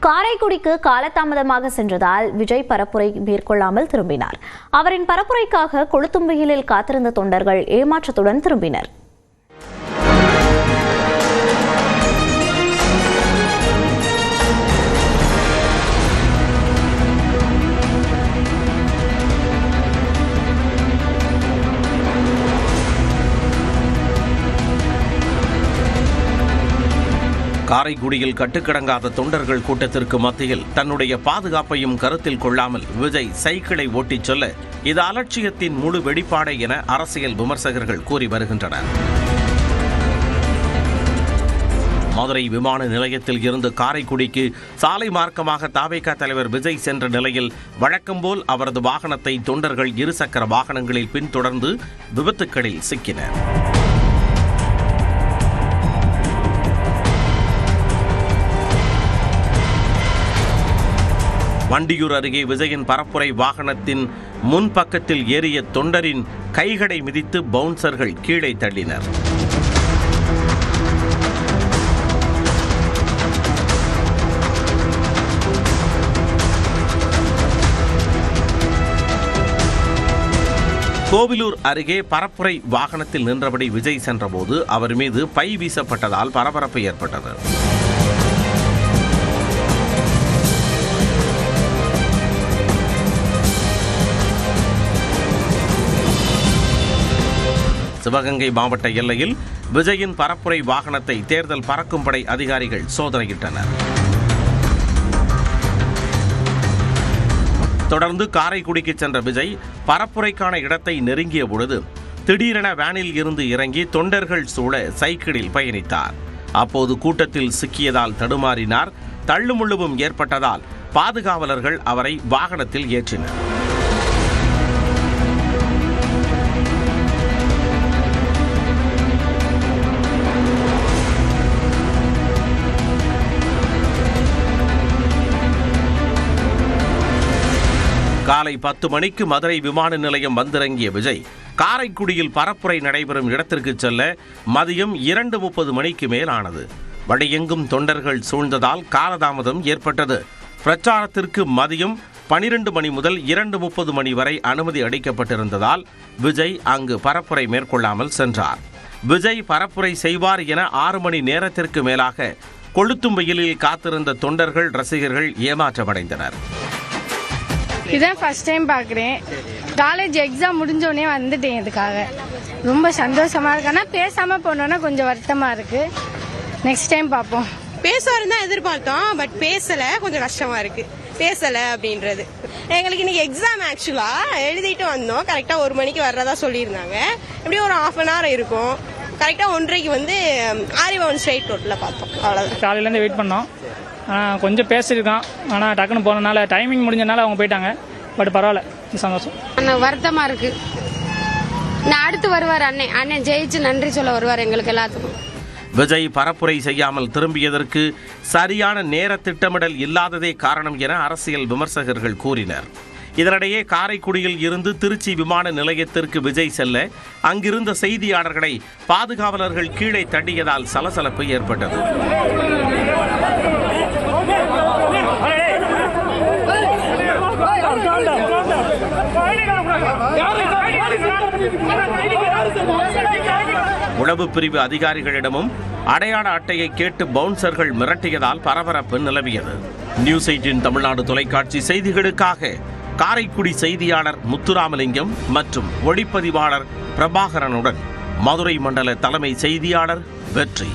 காரைக்குடிக்கு காலதாமதமாக சென்றதால் விஜய் பரப்புரை மேற்கொள்ளாமல் திரும்பினார். அவரின் பரப்புரைக்காக கொளுத்தும்பையிலில் காத்திருந்த தொண்டர்கள் ஏமாற்றத்துடன் திரும்பினர். காரைக்குடியில் கட்டுக்கடங்காத தொண்டர்கள் கூட்டத்திற்கு மத்தியில் தன்னுடைய பாதுகாப்பையும் கருத்தில் கொள்ளாமல் விஜய் சைக்கிளை ஓட்டிச் செல்ல இது அலட்சியத்தின் முழு வெளிப்பாடே என அரசியல் விமர்சகர்கள் கூறி வருகின்றனர். மதுரை விமான நிலையத்தில் இருந்து காரைக்குடிக்கு சாலை மார்க்கமாக தவேக தலைவர் விஜய் சென்ற நிலையில் வழக்கம்போல் அவரது வாகனத்தை தொண்டர்கள் இருசக்கர வாகனங்களில் பின்தொடர்ந்து விபத்துக்களில் சிக்கினர். வண்டியூர் அருகே விஜயின் பரப்புரை வாகனத்தின் முன்பக்கத்தில் ஏறிய தொண்டரின் கைகளை மிதித்து பவுன்சர்கள் கீழே தள்ளினர். கோவிலூர் அருகே பரப்புரை வாகனத்தில் நின்றபடி விஜய் சென்றபோது அவர் மீது பை வீசப்பட்டதால் பரபரப்பு ஏற்பட்டது. சிவகங்கை மாவட்ட எல்லையில் விஜயின் பரப்புரை வாகனத்தை தேர்தல் பறக்கும் படை அதிகாரிகள் சோதனையிட்டனர். தொடர்ந்து காரைக்குடிக்கு சென்ற விஜய் பரப்புரைக்கான இடத்தை நெருங்கிய பொழுது திடீரென வேனில் இருந்து இறங்கி தொண்டர்கள் சூழ சைக்கிளில் பயணித்தார். அப்போது கூட்டத்தில் சிக்கியதால் தடுமாறினார். தள்ளுமுள்ளுவும் ஏற்பட்டதால் பாதுகாவலர்கள் அவரை வாகனத்தில் ஏற்றினர். காலை 10 மணிக்கு மதுரை விமான நிலையம் வந்திறங்கிய விஜய் காரைக்குடியில் பரப்புரை நடைபெறும் இடத்திற்கு செல்ல மதியம் 2:30 மணிக்கு மேல் ஆனது. வழியெங்கும் தொண்டர்கள் சூழ்ந்ததால் காலதாமதம் ஏற்பட்டது. பிரச்சாரத்திற்கு மதியம் 12 மணி முதல் 2:30 மணி வரை அனுமதி அளிக்கப்பட்டிருந்ததால் விஜய் அங்கு பரப்புரை மேற்கொள்ளாமல் சென்றார். விஜய் பரப்புரை செய்வார் என 6 மணி நேரத்திற்கு மேலாக கொளுத்தும் வெயிலில் காத்திருந்த தொண்டர்கள் ரசிகர்கள் ஏமாற்றமடைந்தனர். இதான் ஃபர்ஸ்ட் டைம் பார்க்குறேன். காலேஜ் எக்ஸாம் முடிஞ்சோடனே வந்துட்டேன். இதுக்காக ரொம்ப சந்தோஷமா இருக்கு. ஆனால் பேசாமல் போனோன்னா கொஞ்சம் வருத்தமாக இருக்கு. நெக்ஸ்ட் டைம் பார்ப்போம். பேசுவாருன்னு தான் எதிர்பார்த்தோம், பட் பேசலை, கொஞ்சம் கஷ்டமா இருக்கு. பேசலை அப்படின்றது. எங்களுக்கு இன்னைக்கு எக்ஸாம் ஆக்சுவலாக எழுதிட்டு வந்தோம். கரெக்டாக 1 மணிக்கு வர்றதா சொல்லியிருந்தாங்க. எப்படியும் ஒரு 1/2 hour இருக்கும். கரெக்டாக 1:30க்கு வந்து ஆரிபவன் ஸ்ட்ரைட் ரோட்டில் பார்த்தோம். அவ்வளோதான். காலையிலேருந்து வெயிட் பண்ணோம். ஆனால் கொஞ்சம் பேசியிருக்கான். ஆனால் டக்குன்னு போனனால டைமிங் முடிஞ்சனால அவங்க போயிட்டாங்க. பட் பரவாயில்ல, சந்தோஷம். அண்ணன் வருத்தமாக இருக்கு. நான் அடுத்து வருவார். அண்ணன் ஜெயிச்சு நன்றி சொல்ல வருவார் எங்களுக்கு எல்லாத்துக்கும். விஜய் பரப்புரை செய்யாமல் திரும்பியதற்கு சரியான நேர திட்டமிடல் இல்லாததே காரணம் என அரசியல் விமர்சகர்கள் கூறினர். இதனிடையே காரைக்குடியில் இருந்து திருச்சி விமான நிலையத்திற்கு விஜய் செல்ல அங்கிருந்த செய்தியாளர்களை பாதுகாவலர்கள் கீழே தள்ளியதால் சலசலப்பு ஏற்பட்டது. உளவு பிரிவு அதிகாரிகளிடமும் அடையாள அட்டையை கேட்டு பவுன்சர்கள் மிரட்டியதால் பரபரப்பு நிலவியது. நியூஸ் 18 தமிழ்நாடு தொலைக்காட்சி செய்திகளுக்காக காரைக்குடி செய்தியாளர் முத்துராமலிங்கம் மற்றும் ஒளிப்பதிவாளர் பிரபாகரனுடன் மதுரை மண்டல தலைமை செய்தியாளர் வெற்றி.